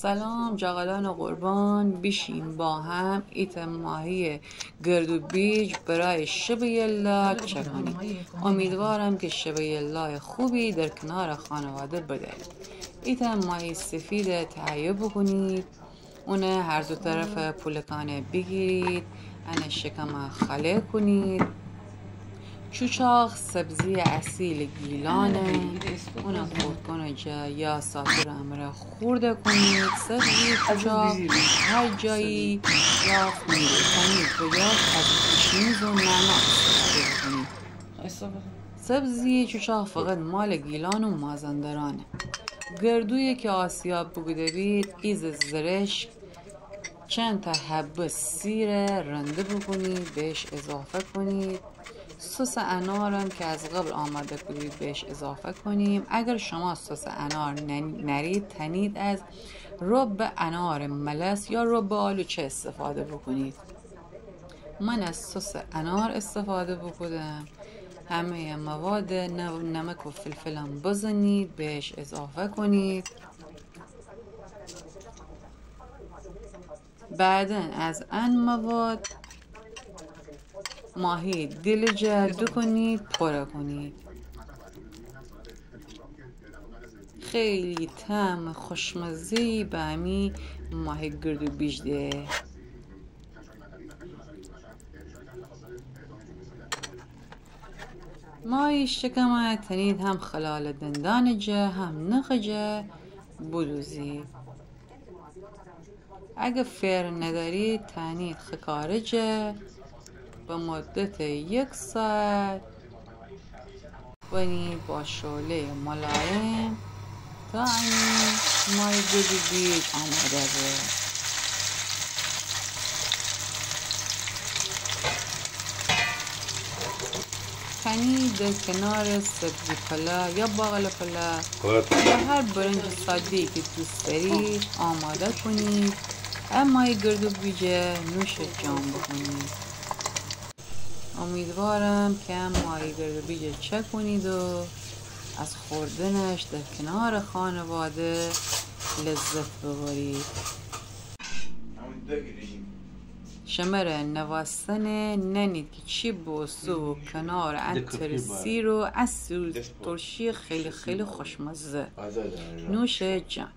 سلام جاقلان قربان، بیشیم با هم ایت ماهی گردوبیج برای شب یلا چه کنیم. امیدوارم که شب یلا خوبی در کنار خانواده بدهید. ایت ماهی سفید تهیه بکنید، اونه هر دو طرف پولکانه بگیرید، انه شکم خاله کنید. چوچاق سبزی اصیل گیلانه، اونم خورد کنه جا یا ساتور امره خورده کنید. سبزی چوچاق هر جایی یافت میکنید و یا از گشنیز و نعنا استفاده کنید. سبزی چوچاق فقط مال گیلان و مازندرانه. گردویی که آسیاب بگوده بید ایز زرشک چند تا حبه سیر رنده بکنید، بهش اضافه کنید. سس انارم که از قبل آماده کنید بهش اضافه کنیم. اگر شما سس انار نرید تنید از رب انار ملس یا رب آلوچه استفاده بکنید. من از سس انار استفاده بکنم. همه مواد نمک و فلفلم بزنید، بهش اضافه کنید. بعدا از ان مواد ماهی دل جدو کنید، پره کنید. خیلی طعم خوشمزه‌ای به همی ماهی گردوبیج ده. ماهی شکم تنید هم خلال دندان جه هم نخ جه بدوزید. اگه فر ندارید تنید خکارجه به مدت 1 ساعت بنید با شعله ملایم تا این ماهی گردوبیج آماده بود. تنید در کنار سبزی پلا یا باقلا پلا یا هر برنج ساده‌ای که دوست دارید آماده کنید. اما گردوبیج نوش جان بکنید. امیدوارم که ماهی گردوبیج چک کنید و از خوردنش در کنار خانواده لذت ببرید. شمره نوستن ننید که چی بوسو کنار انترسی رو از ترشی خیلی خوشمزه. نوش جان.